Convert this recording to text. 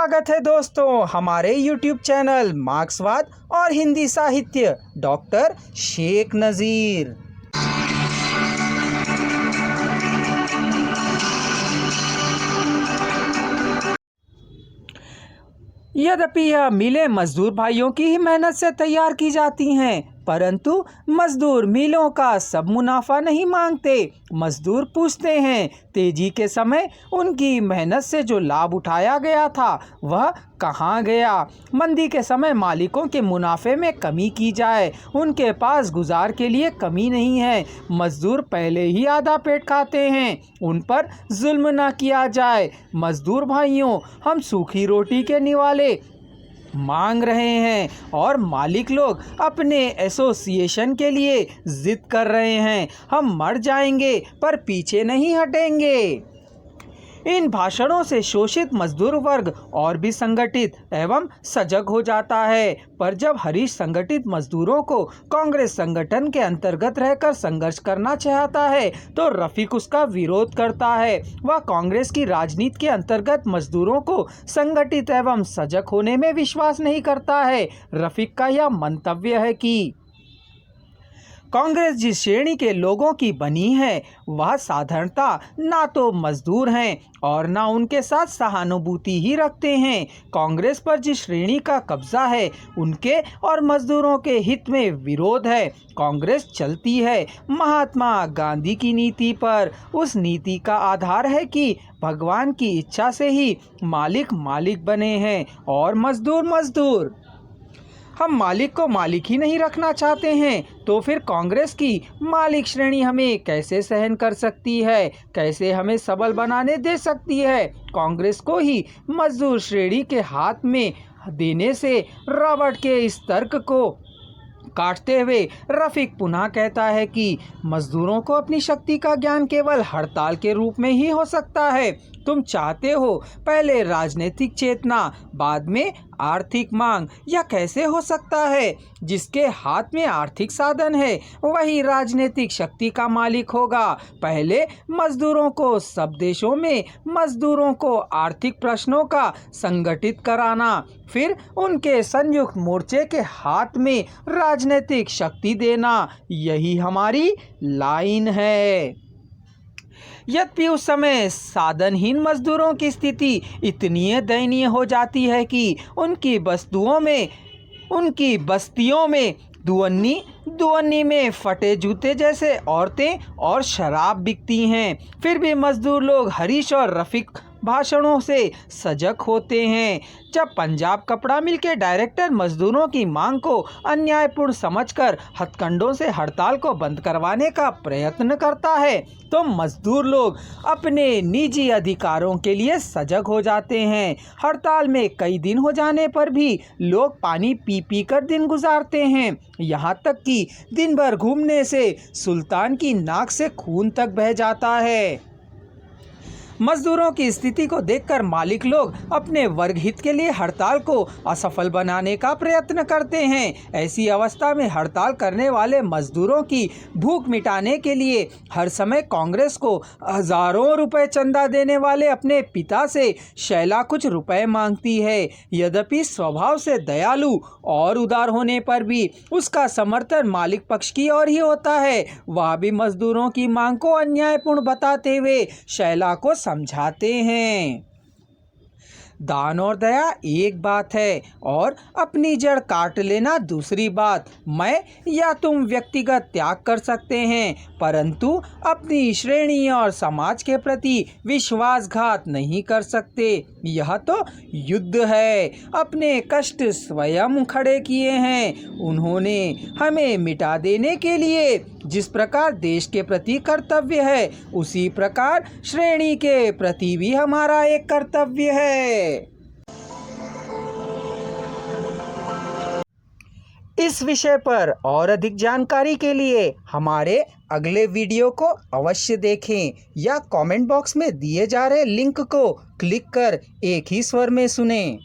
स्वागत है दोस्तों हमारे YouTube चैनल मार्क्सवाद और हिंदी साहित्य डॉक्टर शेख नज़ीर। यद्यपि यह मिलें मजदूर भाइयों की ही मेहनत से तैयार की जाती हैं, परंतु मजदूर मिलों का सब मुनाफा नहीं मांगते। मजदूर पूछते हैं तेजी के समय उनकी मेहनत से जो लाभ उठाया गया था वह कहाँ गया। मंदी के समय मालिकों के मुनाफे में कमी की जाए, उनके पास गुजार के लिए कमी नहीं है। मजदूर पहले ही आधा पेट खाते हैं, उन पर जुल्म न किया जाए। मजदूर भाइयों, हम सूखी रोटी के निवाले मांग रहे हैं और मालिक लोग अपने एसोसिएशन के लिए जिद कर रहे हैं। हम मर जाएंगे पर पीछे नहीं हटेंगे। इन भाषणों से शोषित मजदूर वर्ग और भी संगठित एवं सजग हो जाता है, पर जब हरीश संगठित मजदूरों को कांग्रेस संगठन के अंतर्गत रहकर संघर्ष करना चाहता है तो रफीक उसका विरोध करता है। वह कांग्रेस की राजनीति के अंतर्गत मजदूरों को संगठित एवं सजग होने में विश्वास नहीं करता है। रफीक का यह मंतव्य है कि कांग्रेस जिस श्रेणी के लोगों की बनी है वह साधारणता ना तो मजदूर हैं और ना उनके साथ सहानुभूति ही रखते हैं। कांग्रेस पर जिस श्रेणी का कब्जा है उनके और मजदूरों के हित में विरोध है। कांग्रेस चलती है महात्मा गांधी की नीति पर। उस नीति का आधार है कि भगवान की इच्छा से ही मालिक मालिक बने हैं और मजदूर मजदूर। हम मालिक को मालिक ही नहीं रखना चाहते हैं तो फिर कांग्रेस की मालिक श्रेणी हमें कैसे सहन कर सकती है, कैसे हमें सबल बनाने दे सकती है। कांग्रेस को ही मजदूर श्रेणी के हाथ में देने से रॉबर्ट के इस तर्क को काटते हुए रफीक पुनः कहता है कि मजदूरों को अपनी शक्ति का ज्ञान केवल हड़ताल के रूप में ही हो सकता है। तुम चाहते हो पहले राजनीतिक चेतना बाद में आर्थिक मांग, यह कैसे हो सकता है? जिसके हाथ में आर्थिक साधन है वही राजनीतिक शक्ति का मालिक होगा। पहले मजदूरों को सब देशों में मजदूरों को आर्थिक प्रश्नों का संगठित कराना, फिर उनके संयुक्त मोर्चे के हाथ में राजनीतिक शक्ति देना, यही हमारी लाइन है। यद्यपि उस समय साधनहीन मजदूरों की स्थिति इतनी दयनीय हो जाती है कि उनकी बस्तियों में दुअन्नी में फटे जूते जैसे औरतें और शराब बिकती हैं। फिर भी मजदूर लोग हरीश और रफीक भाषणों से सजग होते हैं। जब पंजाब कपड़ा मिल के डायरेक्टर मजदूरों की मांग को अन्यायपूर्ण समझकर हथकंडों से हड़ताल को बंद करवाने का प्रयत्न करता है तो मजदूर लोग अपने निजी अधिकारों के लिए सजग हो जाते हैं। हड़ताल में कई दिन हो जाने पर भी लोग पानी पी पी कर दिन गुजारते हैं, यहाँ तक कि दिन भर घूमने से सुल्तान की नाक से खून तक बह जाता है। मजदूरों की स्थिति को देखकर मालिक लोग अपने वर्ग हित के लिए हड़ताल को असफल बनाने का प्रयत्न करते हैं। ऐसी अवस्था में हड़ताल करने वाले मजदूरों की भूख मिटाने के लिए हर समय कांग्रेस को हजारों रुपए चंदा देने वाले अपने पिता से शैला कुछ रुपए मांगती है। यद्यपि स्वभाव से दयालु और उदार होने पर भी उसका समर्थन मालिक पक्ष की ओर ही होता है। वह भी मजदूरों की मांग को अन्यायपूर्ण बताते हुए शैला को समझाते हैं। दान और दया एक बात है और अपनी जड़ काट लेना दूसरी बात। मैं या तुम व्यक्तिगत त्याग कर सकते हैं परंतु अपनी श्रेणी और समाज के प्रति विश्वासघात नहीं कर सकते। यह तो युद्ध है। अपने कष्ट स्वयं खड़े किए हैं उन्होंने हमें मिटा देने के लिए। जिस प्रकार देश के प्रति कर्तव्य है उसी प्रकार श्रेणी के प्रति भी हमारा एक कर्तव्य है। इस विषय पर और अधिक जानकारी के लिए हमारे अगले वीडियो को अवश्य देखें या कमेंट बॉक्स में दिए जा रहे लिंक को क्लिक कर एक ही स्वर में सुनें।